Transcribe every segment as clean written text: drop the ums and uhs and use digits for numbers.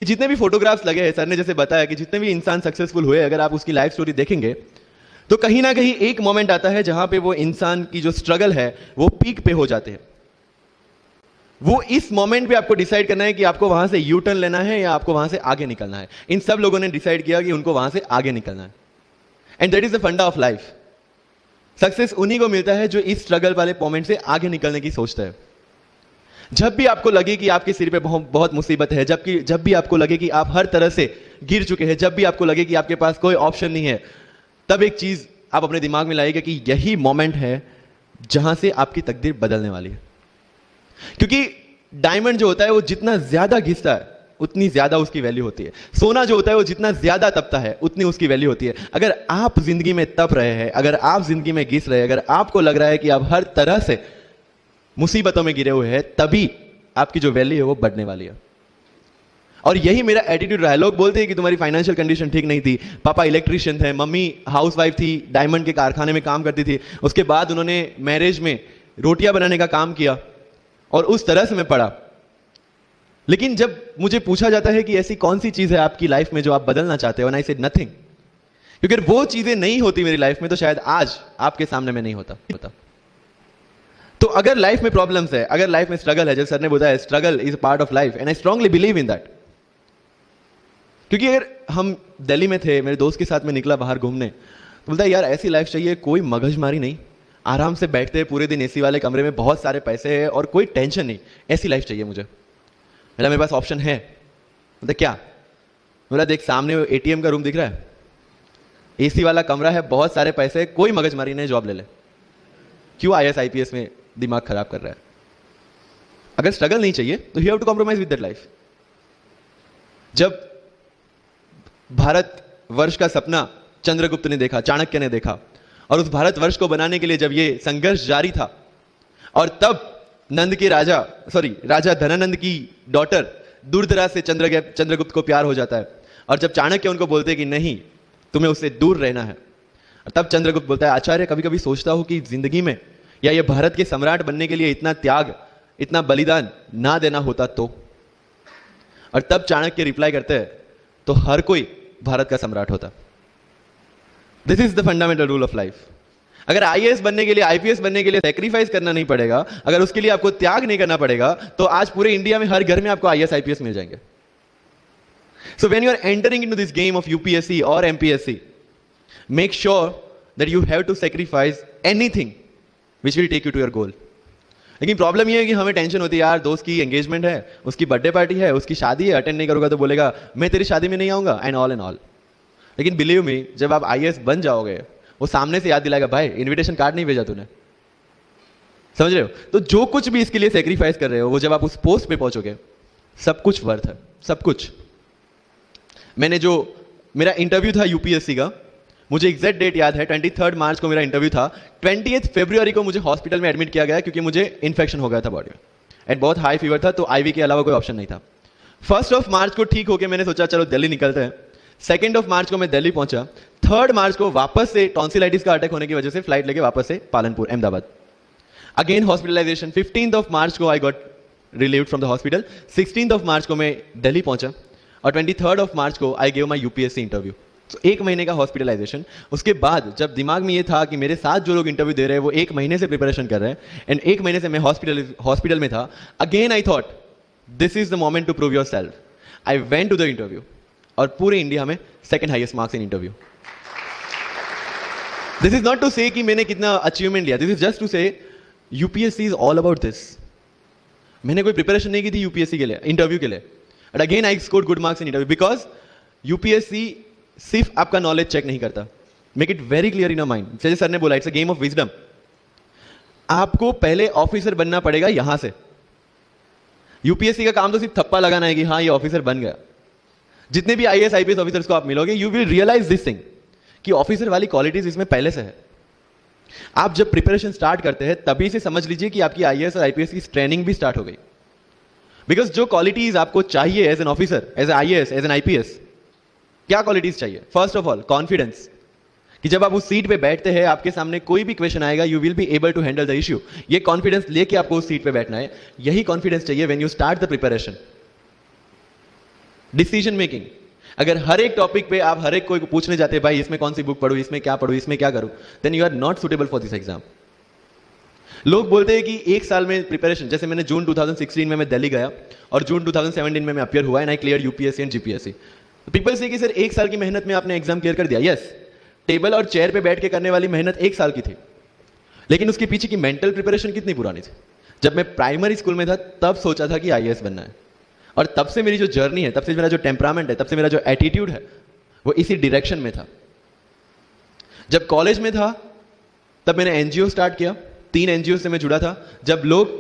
जितने भी फोटोग्राफ्स लगे हैं, सर ने जैसे बताया कि जितने भी इंसान सक्सेसफुल हुए, अगर आप उसकी लाइफ स्टोरी देखेंगे तो कहीं ना कहीं एक मोमेंट आता है जहां पे वो इंसान की जो स्ट्रगल है वो पीक पे हो जाते हैं। वो इस मोमेंट पे आपको डिसाइड करना है कि आपको वहां से यू टर्न लेना है या आपको वहां से आगे निकलना है। इन सब लोगों ने डिसाइड किया कि उनको वहां से आगे निकलना है, एंड दैट इज द फंडा ऑफ लाइफ। सक्सेस उन्हीं को मिलता है जो इस स्ट्रगल वाले मोमेंट से आगे निकलने की सोचता है। जब भी आपको लगे कि आपके सिर पे बहुत मुसीबत है, जब भी आपको लगे कि आप हर तरह से गिर चुके हैं, जब भी आपको लगे कि आपके पास कोई ऑप्शन नहीं है, तब एक चीज आप अपने दिमाग में लाइएगा कि यही मोमेंट है जहां से आपकी तकदीर बदलने वाली है। क्योंकि डायमंड जो होता है वो जितना ज्यादा घिसता है उतनी ज्यादा उसकी वैल्यू होती है। सोना जो होता है वो जितना ज्यादा तपता है उतनी उसकी वैल्यू होती है। अगर आप जिंदगी में तप रहे हैं, अगर आप जिंदगी में घिस रहे हैं, अगर आपको लग रहा है कि आप हर तरह से मुसीबतों में गिरे हुए हैं, तभी आपकी जो वैल्यू है वो बढ़ने वाली है। और यही मेरा एटीट्यूड रहा है। लोग बोलते हैं कि तुम्हारी फाइनेंशियल कंडीशन ठीक नहीं थी, पापा इलेक्ट्रीशियन थे, मम्मी हाउसवाइफ थी, डायमंड के कारखाने में काम करती थी, उसके बाद उन्होंने मैरिज में रोटियां बनाने का काम किया और उस तरह से मैं पढ़ा। लेकिन जब मुझे पूछा जाता है कि ऐसी कौन सी चीज है आपकी लाइफ में जो आप बदलना चाहते हो, एंड आई सेड नथिंग, क्योंकि अगर वो चीजें नहीं होती मेरी लाइफ में तो शायद आज आपके सामने मैं नहीं होता। तो अगर लाइफ में प्रॉब्लम्स है, अगर लाइफ में स्ट्रगल है, जैसे सर ने बताया struggle is part of life, and I strongly believe in that. क्योंकि अगर हम दिल्ली में थे, मेरे दोस्त के साथ में निकला बाहर घूमने, तो बोलता है यार ऐसी लाइफ चाहिए, कोई मगजमारी नहीं, आराम से बैठते हैं पूरे दिन एसी वाले कमरे में, बहुत सारे पैसे हैं और कोई टेंशन नहीं, ऐसी लाइफ चाहिए मुझे। मेरे पास ऑप्शन है। बोलता क्या? बोला देख सामने एटीएम का रूम दिख रहा है, एसी वाला कमरा है, बहुत सारे पैसे, कोई मगजमारी नहीं, जॉब ले ले। क्यों आईएएस आईपीएस में दिमाग खराब कर रहा है? अगर स्ट्रगल नहीं चाहिए तो you have to compromise with that life. जब भारत वर्ष का सपना चंद्रगुप्त ने देखा, चाणक्य ने देखा, और उस भारत वर्ष को बनाने के लिए जब ये संघर्ष जारी था, और तब नंद के राजा धनानंद की डॉटर दूरदराज से चंद्रगुप्त को प्यार हो जाता है, और जब चाणक्य उनको बोलते हैं कि नहीं तुम्हें उससे दूर रहना है, और तब चंद्रगुप्त बोलता है आचार्य कभी कभी सोचता हूं कि जिंदगी में या ये भारत के सम्राट बनने के लिए इतना त्याग, इतना बलिदान ना देना होता तो। और तब चाणक्य रिप्लाई करते हैं तो हर कोई भारत का सम्राट होता। This is the fundamental rule of life. अगर आईएएस बनने के लिए, आईपीएस बनने के लिए सैक्रिफाइस करना नहीं पड़ेगा, अगर उसके लिए आपको त्याग नहीं करना पड़ेगा, तो आज पूरे इंडिया में हर घर में आपको आईएएस आईपीएस मिल जाएंगे। So when you are entering into this game of UPSC और MPSC, make sure that you have to sacrifice anything which will take you to your goal. लेकिन प्रॉब्लम यह है कि हमें टेंशन होती है, यार दोस्त की एंगेजमेंट है, उसकी बर्थडे पार्टी है, उसकी शादी है, अटेंड नहीं करूंगा तो बोलेगा मैं तेरी शादी में नहीं आऊंगा, एंड ऑल। लेकिन बिलीव मी, जब आप आईएएस बन जाओगे, वो सामने से याद दिलाएगा भाई इनविटेशन कार्ड नहीं भेजा तूने। समझ रहे हो? तो जो कुछ भी इसके लिए सेक्रीफाइस कर रहे हो, वो जब आप उस पोस्ट पे पहुंचोगे, सब कुछ वर्थ है, सब कुछ। मेरा इंटरव्यू था यूपीएससी का, मुझे एग्जैक्ट डेट याद है, 23 मार्च को मेरा इंटरव्यू था। 28 फरवरी को मुझे हॉस्पिटल में एडमिट किया गया क्योंकि मुझे इन्फेक्शन हो गया था बॉडी में, एंड बहुत हाई फीवर था, तो आईवी के अलावा कोई ऑप्शन नहीं था। 1 मार्च को ठीक होकर मैंने सोचा चलो दिल्ली निकलते हैं। 2 मार्च को मैं दिल्ली पहुंचा। 3 मार्च को वापस से टॉन्सिलाइटिस का अटैक होने की वजह से फ्लाइट लेके वापस से पालनपुर, अहमदाबाद, अगेन हॉस्पिटलाइजेशन। 15 मार्च को I got relieved from the hospital. 16 मार्च को मैं दिल्ली पहुंचा, और 23 मार्च को I gave my UPSC interview. तो 1 महीने का हॉस्पिटलाइजेशन। उसके बाद जब दिमाग में ये था कि मेरे साथ जो लोग इंटरव्यू दे रहे हैं वो 1 महीने से प्रिपरेशन कर रहे हैं, एंड 1 महीने से मैं हॉस्पिटल में था, again I thought this is the moment to prove yourself. I went to the interview, और पूरे इंडिया में 2nd highest marks in interview. This is not to say कि मैंने कितना अचीवमेंट लिया, this is just to say UPSC is all about this. मैंने कोई preparation नहीं की थी यूपीएससी के लिए, इंटरव्यू के लिए, but again I scored good marks in interview, because UPSC सिर्फ आपका नॉलेज चेक नहीं करता। Make it very clear in your mind, जैसे सर ने बोला it's a game of wisdom. आपको पहले ऑफिसर बनना पड़ेगा यहां से। यूपीएससी का काम तो सिर्फ थप्पा लगाना है कि हाँ ये ऑफिसर बन गया। जितने भी आईएएस आईपीएस ऑफिसर्स को आप मिलोगे, you will realize this thing कि ऑफिसर वाली क्वालिटीज इसमें पहले से है। आप जब प्रिपरेशन स्टार्ट करते हैं तभी से समझ लीजिए कि आपकी आईएएस और आईपीएस की ट्रेनिंग भी स्टार्ट हो गई। बिकॉज जो क्वालिटीज आपको चाहिए as an officer, as an IAS, as an IPS, क्या क्वालिटीज चाहिए? फर्स्ट ऑफ ऑल कॉन्फिडेंस, कि जब आप उस सीट पे बैठते हैं, आपके सामने कोई भी क्वेश्चन आएगा, you will be able to handle the issue. ये कॉन्फिडेंस लेके आपको उस सीट पे बैठना है। यही कॉन्फिडेंस चाहिए when you start the preparation. Decision making, अगर हर एक टॉपिक पे आप हर एक कोई को पूछने जाते हैं भाई इसमें कौन सी बुक पढूं, इसमें क्या पढूं, इसमें क्या करूं, then you are not suitable for this exam. लोग बोलते हैं कि एक साल में प्रिपरेशन, जैसे मैंने जून 2016 में मैं दिल्ली गया और जून 2017 में मैं अपियर हुआ and I clear UPSC and GPSC. People से कि सर एक साल की मेहनत में आपने एग्जाम क्लियर कर दिया। यस, टेबल और चेयर पे बैठ के करने वाली मेहनत एक साल की थी, लेकिन उसके पीछे की मेंटल प्रिपरेशन कितनी पुरानी थी। जब मैं प्राइमरी स्कूल में था तब सोचा था कि आईएएस बनना है, और तब से मेरी जो जर्नी है, तब से मेरा जो टेम्परामेंट है, तब से मेरा जो एटीट्यूड है वो इसी डायरेक्शन में था। जब कॉलेज में था तब मैंने एनजीओ स्टार्ट किया, 3 एनजीओ से मैं जुड़ा था। जब लोग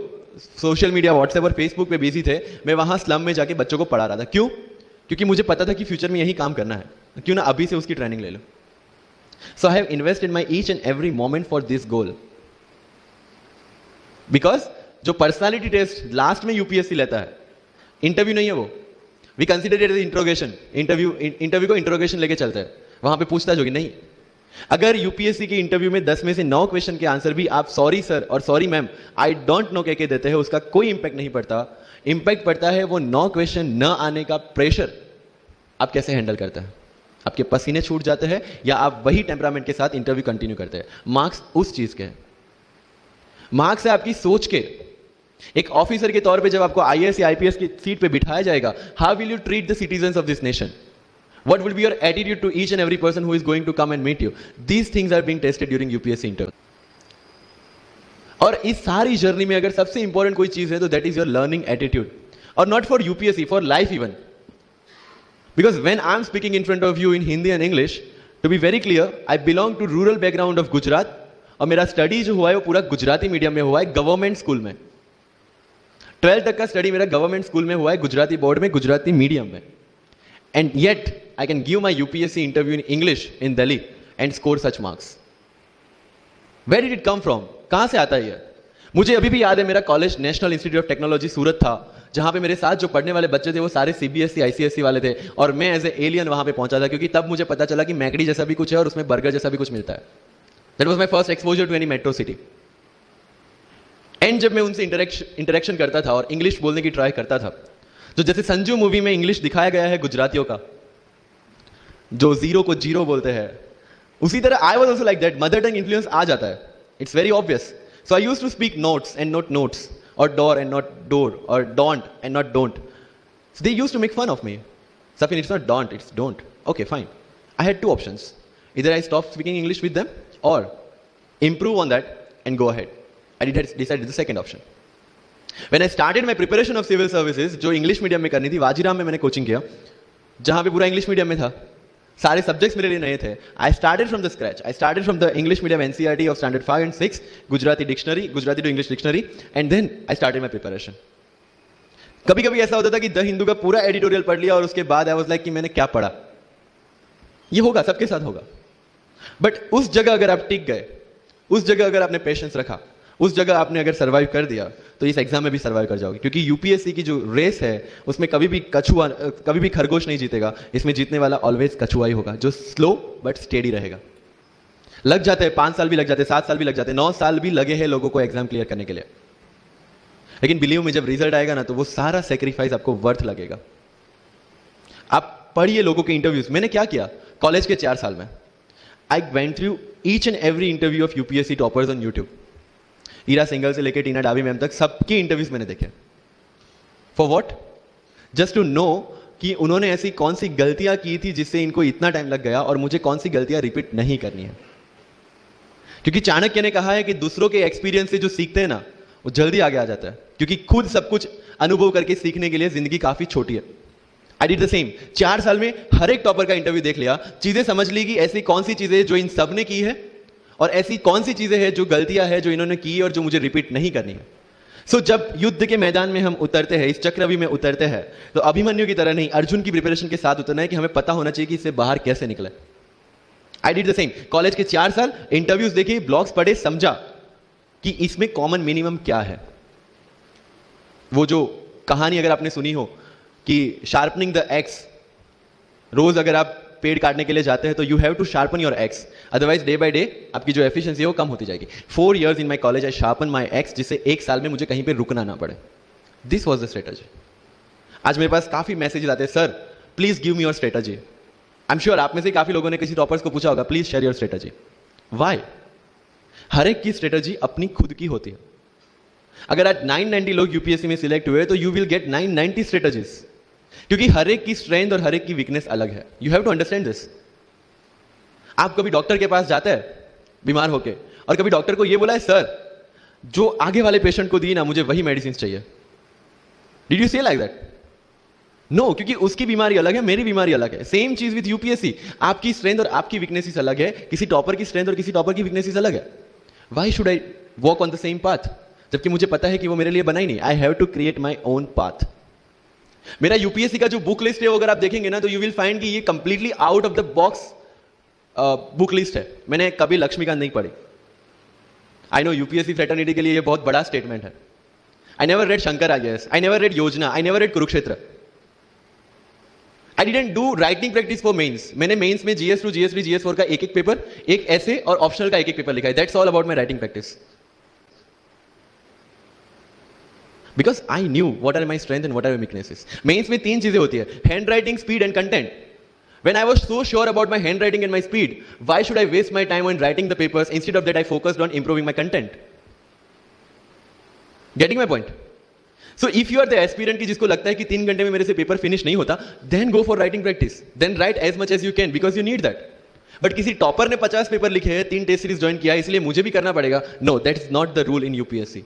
सोशल मीडिया व्हाट्सएप और फेसबुक पे बिजी थे, मैं वहां स्लम में जाके बच्चों को पढ़ा रहा था। क्यों? क्योंकि मुझे पता था कि फ्यूचर में यही काम करना है, क्यों ना अभी से उसकी ट्रेनिंग ले लो। So I have invested my each and every moment for this goal, because जो पर्सनालिटी टेस्ट लास्ट में यूपीएससी लेता है, इंटरव्यू नहीं है वो, we consider it as interrogation. Interview को इंट्रोगेशन लेके चलते हैं, वहां पे पूछताछ होगी नहीं। अगर यूपीएससी के इंटरव्यू में 10 में से 9 क्वेश्चन के आंसर भी आप सॉरी सर और sorry ma'am I don't know कह के देते हैं, उसका कोई इंपैक्ट नहीं पड़ता। इंपैक्ट पड़ता है वो 9 क्वेश्चन न आने का प्रेशर आप कैसे हैंडल करते हैं। आपके पसीने छूट जाते हैं या आप वही टेम्परामेंट के साथ इंटरव्यू कंटिन्यू करते हैं। मार्क्स उस चीज के हैं, मार्क्स है आपकी सोच के। एक ऑफिसर के तौर पे जब आपको आईएएस या आईपीएस की सीट पे बिठाया जाएगा, how will you treat the citizens of this nation? What will be your attitude to each and every person who is going to come and meet you? These things are being tested during UPSC interview. और इस सारी journey में अगर सबसे important कोई चीज है तो that is your learning attitude, और not for UPSC, for life even. Because when I am speaking in front of you in Hindi and English, to be very clear, I belong to rural background of Gujarat, और मेरा study जो हुआ है वो पूरा Gujarati medium में हुआ है, गवर्नमेंट स्कूल में। 12th तक का स्टडी मेरा गवर्नमेंट स्कूल में हुआ है, गुजराती बोर्ड में, गुजराती मीडियम में। And yet, I can give my UPSC interview in English in Delhi and score such marks. Where did it come from? कहाँ से आता है ये? मुझे अभी भी याद है, मेरा college national institute of technology Surat था, जहाँ पे मेरे साथ जो पढ़ने वाले बच्चे थे वो सारे सीबीएसई आईसीएसई वाले थे, और मैं एज ए एलियन वहाँ पे पहुंचा था, क्योंकि तब मुझे पता चला कि मैकडी जैसा भी कुछ है और उसमें बर्गर जैसा भी कुछ मिलता है। That was my first exposure to any metro city. And जब मैं उनसे इंटरेक्शन करता था और इंग्लिश बोलने की ट्राई करता था, जो जैसे संजू मूवी में इंग्लिश दिखाया गया है गुजरातियों का, जो जीरो को जीरो बोलते हैं, उसी तरह I was also like that. Mother tongue influence आ जाता है, it's very obvious. So I used to speak notes and not notes, और डोर एंड नॉट डोर, और don't and not don't. So they used to make fun of me. Safin, it's not don't, it's don't. Okay fine, I had 2 options, either I stop speaking English with them or improve on that and go ahead. I decided the second option. When I started my preparation of civil services, जो English medium में करनी थी, वाजीराम में मैंने coaching किया, जहां पे पूरा इंग्लिश मीडियम में था, सारे सब्जेक्ट्स मेरे लिए नए थे। I started from the scratch, I started from the English medium NCERT of standard 5 and 6, Gujarati dictionary, Gujarati to English dictionary, and then I started my preparation. कभी कभी ऐसा होता था कि द हिंदू का पूरा एडिटोरियल पढ़ लिया और उसके बाद आई वाज लाइक कि मैंने क्या पढ़ा। ये होगा, सबके साथ होगा। बट उस जगह अगर आप टिक गए, उस जगह अगर आपने पेशेंस रखा, उस जगह आपने अगर सर्वाइव कर दिया, तो इस एग्जाम में भी सर्वाइव कर जाओगे। क्योंकि यूपीएससी की जो रेस है उसमें कभी भी खरगोश नहीं जीतेगा, इसमें जीतने वाला ऑलवेज कछुआ ही होगा, जो स्लो बट स्टेडी रहेगा। लग जाते हैं 5 साल भी लग जाते हैं, 7 साल भी लग जाते हैं, 9 साल भी लगे हैं लोगों को एग्जाम क्लियर करने के लिए, लेकिन बिलीव में जब रिजल्ट आएगा ना, तो वो सारा सेक्रीफाइस आपको वर्थ लगेगा। आप पढ़िए लोगों के इंटरव्यूज। मैंने क्या किया कॉलेज के 4 साल में, I went through each and every interview of UPSC toppers on YouTube. Ira Singhal से लेकर टीना डाबी मैम तक सबके इंटरव्यूज मैंने देखे। For what? Just to know कि उन्होंने ऐसी कौन सी गलतियां की थी जिससे इनको इतना टाइम लग गया, और मुझे कौन सी गलतियां रिपीट नहीं करनी है। क्योंकि चाणक्य ने कहा है कि दूसरों के एक्सपीरियंस से जो सीखते हैं ना, वो जल्दी आगे आ जाता है, क्योंकि खुद सब कुछ अनुभव करके सीखने के लिए जिंदगी काफी छोटी है। I did the same. 4 साल में हर एक टॉपर का इंटरव्यू देख लिया, चीजें समझ ली कि ऐसी कौन सी चीजें जो इन सब ने की है, और ऐसी कौन सी चीजें हैं जो गलतियां हैं जो इन्होंने की और जो मुझे रिपीट नहीं करनी है। सो जब युद्ध के मैदान में हम उतरते हैं, इस चक्रव्यूह में उतरते हैं, तो अभिमन्यु की तरह नहीं, अर्जुन की प्रिपरेशन के साथ उतरना है कि हमें पता होना चाहिए कि इससे बाहर कैसे निकले। I did the same. College के 4 साल इंटरव्यूज देखे, ब्लॉग्स पढ़े, समझा कि इसमें कॉमन मिनिमम क्या है। वो जो कहानी अगर आपने सुनी हो कि शार्पनिंग द एक्स, रोज अगर आप पेड़ काटने के लिए जाते हैं तो you have to sharpen your axe, otherwise day by day आपकी जो एफिशिएंसी है वो कम होती जाएगी। 4 years in my college I sharpen my ex, जिससे 1 साल में मुझे कहीं पे रुकना ना पड़े। This was the strategy. आज मेरे पास काफी मैसेजेस आते हैं, sir please give me your strategy. I am sure आप में से काफी लोगों ने किसी टॉपर्स को पूछा होगा, please share your strategy. Why? हर एक की स्ट्रेटजी अपनी खुद की होती है। अगर आज 990 लोग यूपीएससी में सिलेक्ट हुए तो यू विल गेट 990 स्ट्रेटजीज, क्योंकि हर एक की स्ट्रेंथ और हर एक की वीकनेस अलग है। You have to understand this. आप कभी डॉक्टर के पास जाते हैं बीमार होके, और कभी डॉक्टर को यह बोला है, सर जो आगे वाले पेशेंट को दी ना, मुझे वही मेडिसिन चाहिए। डिड यू से लाइक दैट? नो, क्योंकि उसकी बीमारी अलग है, मेरी बीमारी अलग है। सेम चीज विद यूपीएससी। आपकी स्ट्रेंथ और आपकी वीकनेसेस अलग है, किसी टॉपर की स्ट्रेंथ और किसी टॉपर की वीकनेसेस अलग है। Why should I walk on the same path, जबकि मुझे पता है कि वो मेरे लिए बना ही नहीं। I have to create my own path. मेरा यूपीएससी का जो बुक लिस्ट है, अगर आप देखेंगे ना, तो यू विल फाइंड कि ये completely out of the box book list है। मैंने कभी लक्ष्मीकांत नहीं पढ़ी। आई नो यूपीएससी फ्रेटर्निटी के लिए ये बहुत बड़ा स्टेटमेंट है। I never read Shankar IAS, I never read Yojana, I never read Kurukshetra. I didn't do writing practice for mains. मैंने मेंस में GS2, GS3, GS4 का एक एक पेपर, एक ऐसे और ऑप्शनल का एक एक पेपर लिखा है। That's all about my writing practice. Because I knew what are my strength and what are my weaknesses. Mains में 3 चीजें होती है, handwriting, speed and content. When I was so sure about my handwriting and my speed, why should I waste my time on writing the papers? Instead of that, I focused on improving my content. Getting my point? So if you are the aspirant की जिसको लगता है कि 3 घंटे में मेरे से paper finish नहीं होता, then go for writing practice. Then write as much as you can because you need that. But किसी टॉपर ने 50 पेपर लिखे हैं, 3 टेस्ट सीरीज ज्वाइन किया है, इसलिए मुझे भी करना पड़ेगा। No, that is not the rule in UPSC.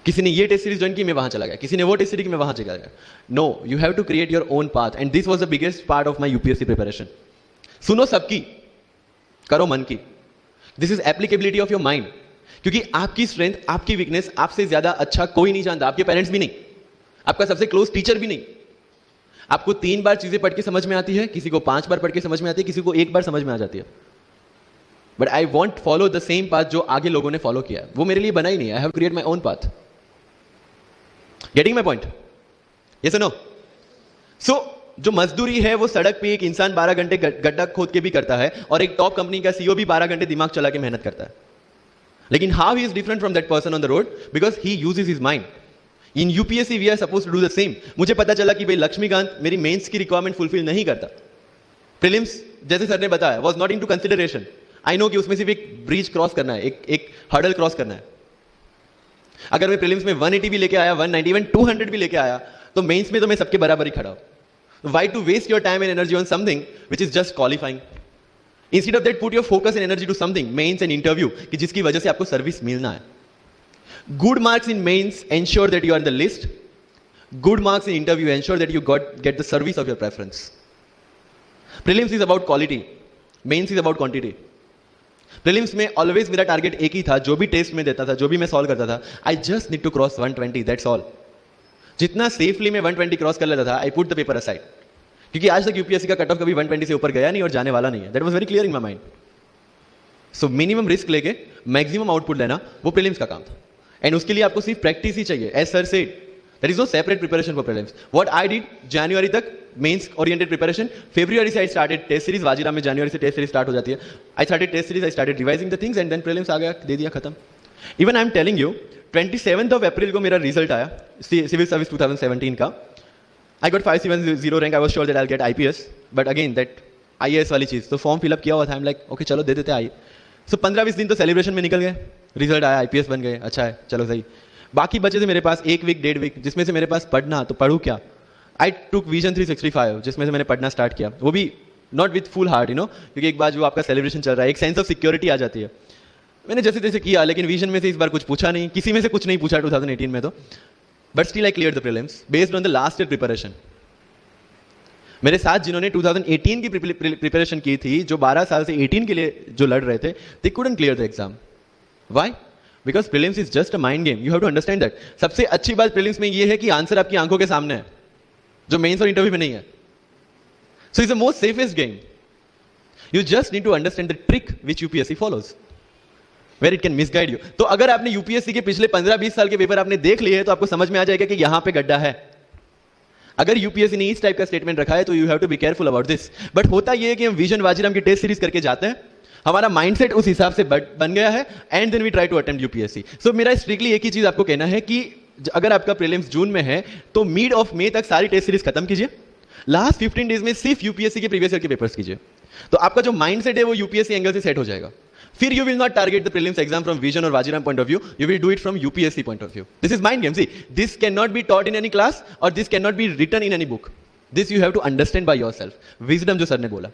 किसी ने ये टेस्ट सीरीज ज्वाइन की, मैं वहां चला गया। किसी ने वो टेस्ट सीरीज की, मैं वहां चला गया। No, you have to create your own path and this was the biggest part of my UPSC preparation. सुनो सबकी, करो मन की। This is applicability of your mind, क्योंकि आपकी स्ट्रेंथ, आपकी वीकनेस आपसे ज्यादा अच्छा कोई नहीं जानता। आपके पेरेंट्स भी नहीं, आपका सबसे क्लोज टीचर भी नहीं। आपको 3 बार चीजें पढ़ के समझ में आती है, किसी को 5 बार पढ़ के समझ में आती है, किसी को 1 बार समझ में आ जाती है। But I want follow the same path जो आगे लोगों ने फॉलो किया। वो मेरे लिए बना ही नहीं। I have create my own path. Getting my point? Yes और नो? सो जो मजदूरी है वो सड़क पे एक इंसान 12 घंटे गड्ढा खोद के भी करता है, और एक टॉप कंपनी का सीईओ भी 12 घंटे दिमाग चला के मेहनत करता है। लेकिन how he is different from that person on the road? Because he uses his mind. In UPSC we are suppose to do the same. मुझे पता चला कि भाई लक्ष्मीकांत मेरी मेंस की रिक्वायरमेंट फुलफिल नहीं करता। प्रीलिम्स जैसे सर ने बताया was not into consideration. I know कि उसमें सिर्फ एक ब्रिज क्रॉस करना है, एक हर्डल क्रॉस करना है। अगर मैं प्रीलिम्स में 180 भी लेके आया, 190, इवन 200 भी लेके आया, तो मेंस में तो मैं सबके बराबर ही खड़ा हूं। Why to waste your time and energy on something which is just qualifying? Instead of that, put your focus and energy to something, mains and interview, कि जिसकी वजह से आपको सर्विस मिलना है। Good marks in mains ensure that you are in the list. Good marks in interview ensure that you get the service of your preference. Prelims is about quality. Mains is about quantity. Prelims में always मेरा target एक ही था, जो भी test में देता था, जो भी मैं सॉल्व करता था, I just need to cross 120, that's all. जितना सेफली मैं 120 क्रॉस कर लेता था, I put the paper aside, क्योंकि आज तक यूपीएससी का कट ऑफ कभी 120 से ऊपर गया नहीं और जाने वाला नहीं है। That was very clear in my mind. So minimum risk लेके मैक्सिमम आउटपुट लेना वो प्रीलिम्स का काम था, एंड उसके लिए आपको सिर्फ प्रैक्टिस ही चाहिए। As sir said, there is no separate preparation for prelims. What I did, जनवरी तक मेंस ओरिएंटेड प्रिपरेशन, फरवरी से I started test series. Vajiram में जनवरी से टेस्ट सीरीज स्टार्ट हो जाती है। I started test series, I started revising the things, and then prelims आ गया, दे दिया, खत्म। Even I am telling you, 27th of April को मेरा रिजल्ट आया सिविल सर्विस 2017 का। I got 570 rank. I was sure that I will get IPS, but again that IAS वाली चीज, तो फॉर्म फिलअप किया हुआ था। आई एम लाइक ओके चलो दे देते आई। सो 15-20 दिन तो सेलिब्रेशन में निकल गए। रिजल्ट आया, आईपीएस बन गए, अच्छा है, चलो सही। बाकी बचे थे मेरे पास 1 वीक 1.5 वीक, जिसमें से मेरे पास पढ़ना, तो पढ़ूँ क्या? आई टुक विजन 365, जिसमें से मैंने पढ़ना स्टार्ट किया, वो भी not with full heart, you know, क्योंकि एक बार जो आपका सेलिब्रेशन चल रहा है, एक सेंस ऑफ सिक्योरिटी आ जाती है। मैंने जैसे तैसे किया, लेकिन विजन में से इस बार कुछ पूछा नहीं, किसी में से कुछ नहीं पूछा 2018 में तो, but still I clear the prelims based on the last year preparation. मेरे साथ जिन्होंने 2018 की प्रिपरेशन की थी, जो 12 साल से 18 के लिए जो लड़ रहे थे, they couldn't clear the exam. Why? Because prelims is just a mind game, you have to understand that. सबसे अच्छी बात प्रीलिम्स में ये है कि आंसर आपकी आंखों के सामने है, जो मेंस और इंटरव्यू में नहीं है। So it's the most safest game. You just need to understand the trick which UPSC follows, where it can misguide you. तो अगर आपने यूपीएससी के पिछले 15-20 साल के पेपर आपने देख लिए हैं, तो आपको समझ में आ जाएगा कि यहां पे गड्ढा है। अगर यूपीएससी ने इस टाइप का स्टेटमेंट रखा है, तो you have to be careful about this. But होता यह है कि हम विजन वाजीराम की टेस्ट सीरीज करके जाते हैं, हमारा माइंडसेट उस हिसाब से बन गया है, and then we try to attempt UPSC. So मेरा स्ट्रिक्टली एक ही चीज आपको कहना है कि अगर आपका प्रीलिम्स जून में है तो मिड ऑफ मई तक सारी टेस्ट सीरीज खत्म कीजिए, लास्ट 15 डेज में सिर्फ यूपीएससी के प्रीवियस ईयर के पेपर्स कीजिए, तो आपका जो माइंडसेट है वो यूपीएससी एंगल से सेट हो जाएगा। फिर you will not target the prelims exam from Vision और Vajiram point of view, you will do it from UPSC point of view. This is mind game, see this can not be taught in any class और this can not be written in any book, this you have to understand by yourself. Wisdom जो sir ने बोला,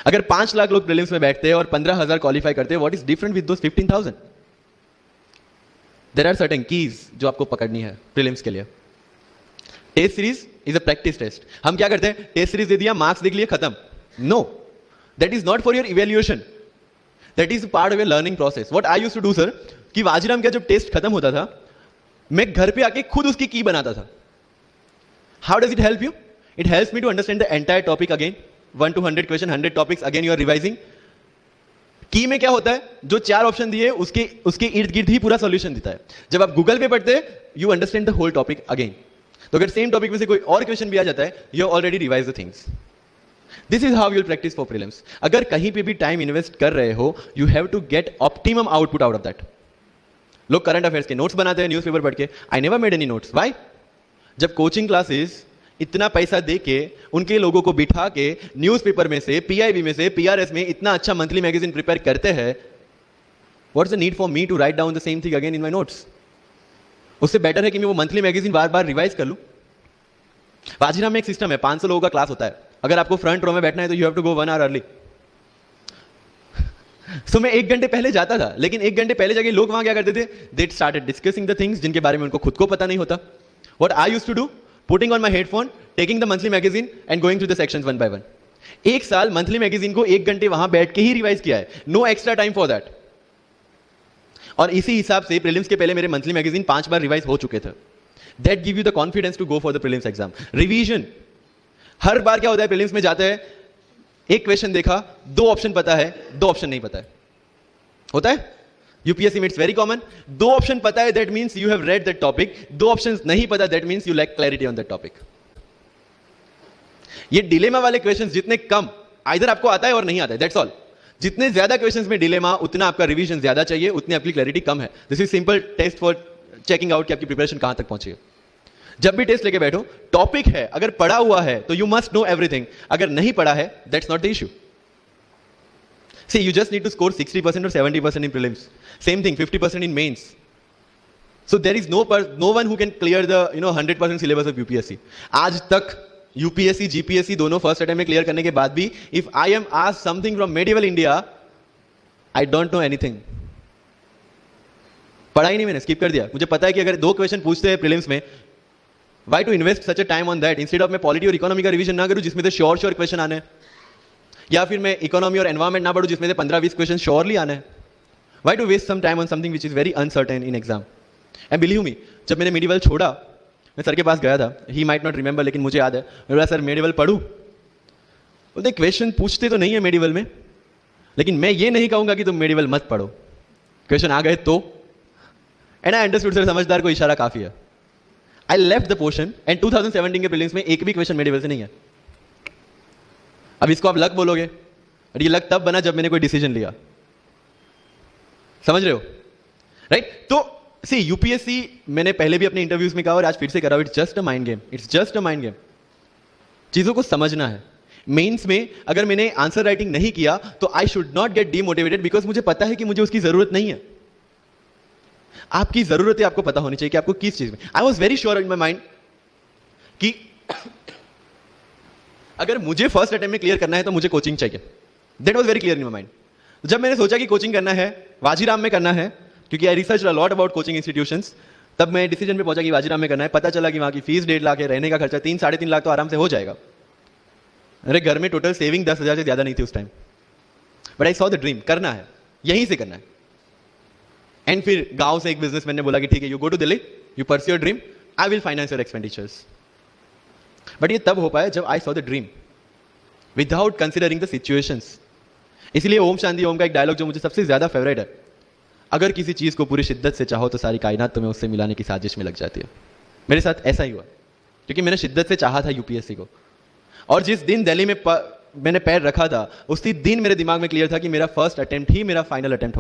अगर 5 लाख लोग prelims में बैठते हैं और 15,000 क्वालिफाई करते हैं, what is different with those 15,000? There are certain keys जो आपको पकड़नी है प्रीलिम्स के लिए। Test series is a practice test. हम क्या करते हैं, टेस्ट सीरीज दे दिया, मार्क्स देख लिए, खत्म। No, that is not for your evaluation, that is part of your learning process. What I used to do sir, कि वाजीराम का जब टेस्ट खत्म होता था, मैं घर पे आके खुद उसकी की बनाता था। How does it help you? It helps me to understand the entire topic again, 1 to 100 question, 100 topics, again you are revising. Key में क्या होता है, जो 4 ऑप्शन दिए उसके इर्द गिर्द ही पूरा सॉल्यूशन देता है। जब आप गूगल पे पढ़ते हैं, you understand the whole topic again. तो अगर सेम टॉपिक में से कोई और क्वेश्चन भी आ जाता है, you already revise the things. This is how you will practice for prelims. अगर कहीं पे भी टाइम इन्वेस्ट कर रहे हो, you have to get optimum output out of that. लोग करंट अफेयर्स के नोट्स बनाते हैं न्यूज़पेपर पढ़ के, I never made any notes. Why? जब कोचिंग क्लासेस इतना पैसा दे के उनके लोगों को बिठा के न्यूज़पेपर में से, पीआईबी में से, पीआरएस में इतना अच्छा मंथली मैगजीन प्रिपेयर करते हैं, what's the need for me to write down the same thing again in my notes? उससे बेटर है कि मैं वो मंथली मैगजीन बार बार रिवाइज कर लूं। वाजीराम में एक सिस्टम है, 500 लोगों का क्लास होता है। अगर आपको फ्रंट रो में बैठना है तो you have to go 1 hour early. So मैं 1 घंटे पहले जाता था, लेकिन 1 घंटे पहले जाके लोग वहां क्या करते थे, they started discussing the things जिनके बारे में उनको खुद को पता नहीं होता। What I used to do, putting on my headphone, taking the monthly magazine and going through the sections one by one. 1 साल मंथली मैगजीन को 1 घंटे वहां बैठ के ही रिवाइज किया है, no extra time for that. और इसी हिसाब से प्रीलिम्स के पहले मेरे मंथली मैगजीन 5 बार रिवाइज हो चुके थे। That give you the confidence to go for the prelims exam. Revision, हर बार क्या होता है, प्रीलिम्स में जाते हैं, एक क्वेश्चन देखा, 2 ऑप्शन पता है, 2 ऑप्शन नहीं पता है, होता है यूपीएससी में, इट्स वेरी कॉमन। 2 ऑप्शन पता है, that means you have read that topic, 2 options नहीं पता, that means you lack clarity on that topic. ये डिलेमा वाले क्वेश्चंस जितने कम, आइदर आपको आता है और नहीं आता है, दैट्स ऑल। जितने ज्यादा क्वेश्चंस में डिलेमा, उतना आपका रिवीजन ज्यादा चाहिए, उतनी आपकी क्लैरिटी कम है। This is simple test for checking out कि आपकी प्रिपरेशन कहां तक पहुंची है। जब भी टेस्ट लेके बैठो, टॉपिक है, अगर पढ़ा हुआ है तो यू मस्ट नो एवरीथिंग, अगर नहीं पढ़ा है that's not the issue. See, you just need to score 60% or 70% in prelims. Same thing, 50% in mains. So there is no one who can clear the 100% syllabus of UPSC. आज तक UPSC, GPSC दोनों first attempt में clear करने के बाद भी, if I am asked something from medieval India, I don't know anything. पढ़ा ही नहीं, मैंने स्किप कर दिया। मुझे पता है कि अगर 2 क्वेश्चन पूछते हैं प्रीलिम्स में, why to invest such a time on that instead of मैं पॉलिटी और इकोनॉमी का रिवीजन ना करूं जिसमें से श्योर क्वेश्चन आने हैं, या फिर मैं इकोनॉमी और एनवायरमेंट ना पढ़ूं जिसमें से 15-20 क्वेश्चन श्योरली आना है। Why to waste some time on something which is very uncertain in exam? And believe me, जब मैंने मेडिवल छोड़ा, मैं सर के पास गया था, ही माइट नॉट रिमेंबर, लेकिन मुझे याद है, मैं बोला सर मेडिवल पढ़ूं? बोलते क्वेश्चन पूछते तो नहीं है मेडिवल में, लेकिन मैं ये नहीं कहूंगा कि तुम मेडिवल मत पढ़ो, क्वेश्चन आ गए तो। एंड आई अंडरस्टूड सर, समझदार को इशारा काफी है। I left the portion and 2017 के प्रीलिम्स में एक भी क्वेश्चन मेडिवल से नहीं है। अब इसको आप लक बोलोगे, और ये लक तब बना जब मैंने कोई डिसीजन लिया, समझ रहे हो, राइट? तो सी यूपीएससी, मैंने पहले भी अपने इंटरव्यूज में कहा और आज फिर से करा, it's just a mind game, it's just a mind game. चीजों को समझना है। मेंस में अगर मैंने आंसर राइटिंग नहीं किया तो I should not gate demotivated, because मुझे पता है कि मुझे उसकी जरूरत नहीं है। आपकी जरूरत है, आपको पता होनी चाहिए कि आपको किस चीज में। I was very sure in my mind कि अगर मुझे फर्स्ट अटेम्प्ट में क्लियर करना है तो मुझे कोचिंग चाहिए। That was very clear in my mind. जब मैंने सोचा कि कोचिंग करना है, वाजीराम में करना है, क्योंकि I research a lot about coaching institutions, तब मैं डिसीजन पे पहुंचा कि वाजीराम में करना है। पता चला कि वहां की फीस 1.5 लाख है, रहने का खर्चा 3-3.5 लाख तो आराम से हो जाएगा। अरे घर में टोटल सेविंग 10,000 से ज्यादा नहीं थी उस time, but I saw the dream, करना है, यहीं से करना है। एंड फिर गांव से एक बिजनेसमैन ने बोला कि ठीक है, you go to Delhi, you pursue your dream, I will finance your expenditures. But ये तब हो पाया जब I saw the dream without considering the situations. इसलिए ओम शांति ओम का एक डायलॉग जो मुझे सबसे ज्यादा फेवरेट है, अगर किसी चीज को पूरी शिद्दत से चाहो तो सारी कायनात तुम्हें उससे मिलाने की साजिश में लग जाती है। मेरे साथ ऐसा ही हुआ, क्योंकि मैंने शिद्दत से चाहा था यूपीएससी को, और जिस दिन दिल्ली में मैंने पैर रखा था, उसी दिन मेरे दिमाग में क्लियर था कि मेरा फर्स्ट अटेम्प्ट ही मेरा फाइनल अटेम्प्ट